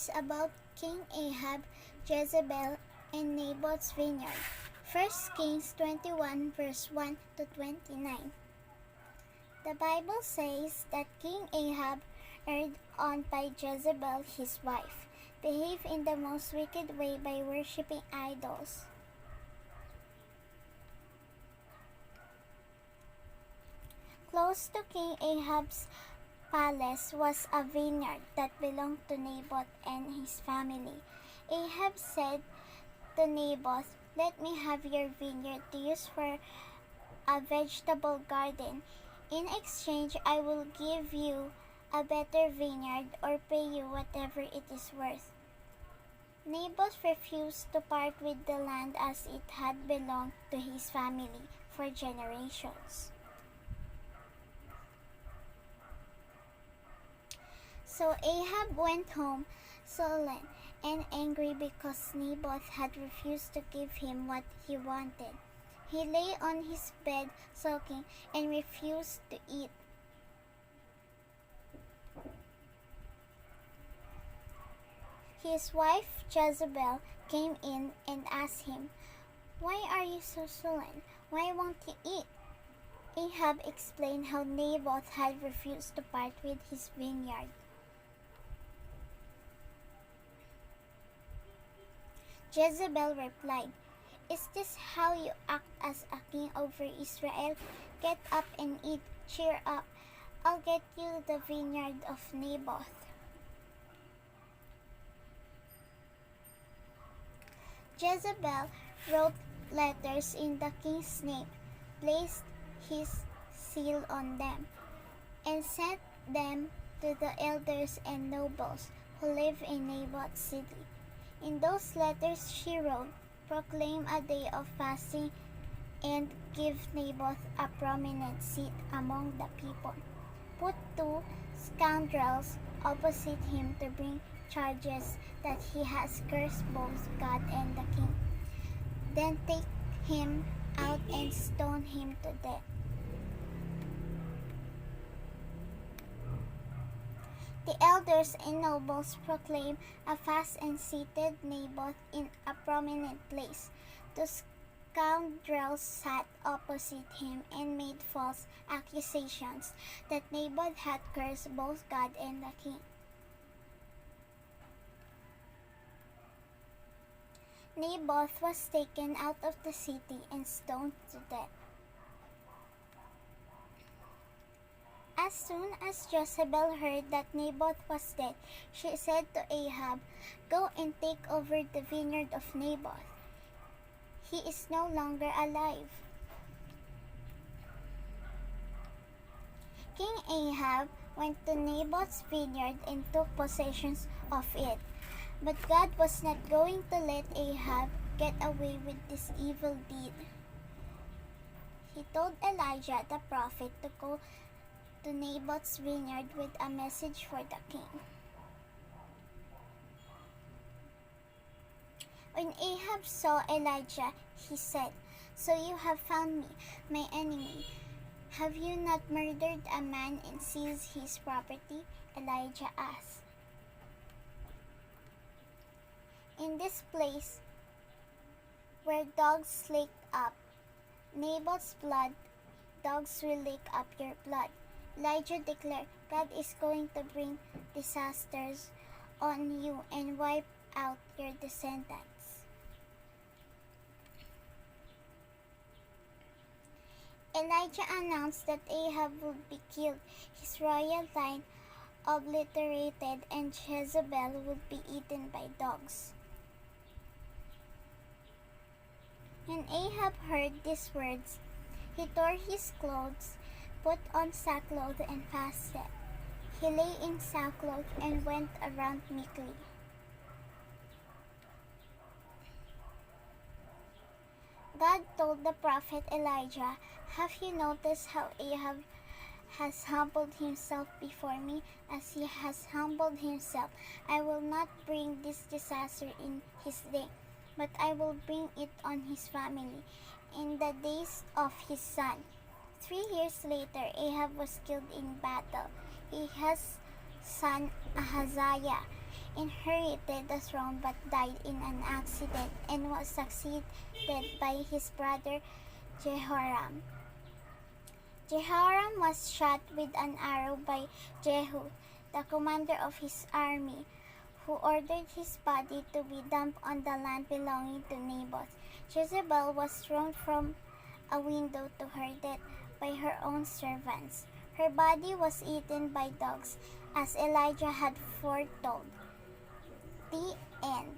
is about King Ahab, Jezebel, and Naboth's vineyard. 1 Kings 21 verse 1 to 29. The Bible says that King Ahab, urged on by Jezebel his wife, behaved in the most wicked way by worshipping idols. Close to King Ahab's palace was a vineyard that belonged to Naboth and his family. Ahab said to Naboth, "Let me have your vineyard to use for a vegetable garden. In exchange, I will give you a better vineyard or pay you whatever it is worth." Naboth refused to part with the land as it had belonged to his family for generations. So Ahab went home sullen and angry because Naboth had refused to give him what he wanted. He lay on his bed sulking and refused to eat. His wife Jezebel came in and asked him, "Why are you so sullen? Why won't you eat?" Ahab explained how Naboth had refused to part with his vineyard. Jezebel replied, "Is this how you act as a king over Israel? Get up and eat. Cheer up. I'll get you the vineyard of Naboth." Jezebel wrote letters in the king's name, placed his seal on them, and sent them to the elders and nobles who live in Naboth's city. In those letters she wrote, "Proclaim a day of fasting and give Naboth a prominent seat among the people. Put 2 scoundrels opposite him to bring charges that he has cursed both God and the king. Then take him out and stone him to death." The elders and nobles proclaimed a fast and seated Naboth in a prominent place. The scoundrels sat opposite him and made false accusations that Naboth had cursed both God and the king. Naboth was taken out of the city and stoned to death. As soon as Jezebel heard that Naboth was dead, she said to Ahab, "Go and take over the vineyard of Naboth. He is no longer alive." King Ahab went to Naboth's vineyard and took possession of it. But God was not going to let Ahab get away with this evil deed. He told Elijah the prophet to go to Naboth's vineyard with a message for the king. When Ahab saw Elijah, he said, "So you have found me, my enemy. Have you not murdered a man and seized his property?" Elijah asked. "In this place where dogs licked up Naboth's blood, dogs will lick up your blood." Elijah declared, "God is going to bring disasters on you and wipe out your descendants." Elijah announced that Ahab would be killed, his royal line obliterated, and Jezebel would be eaten by dogs. When Ahab heard these words, he tore his clothes, put on sackcloth, and fasted. He lay in sackcloth and went around meekly. God told the prophet Elijah, "Have you noticed how Ahab has humbled himself before me? As he has humbled himself, I will not bring this disaster in his day, but I will bring it on his family in the days of his son." 3 years later, Ahab was killed in battle. His son Ahaziah inherited the throne but died in an accident and was succeeded by his brother Jehoram. Jehoram was shot with an arrow by Jehu, the commander of his army, who ordered his body to be dumped on the land belonging to Naboth. Jezebel was thrown from a window to her death by her own servants. Her body was eaten by dogs, as Elijah had foretold. The end.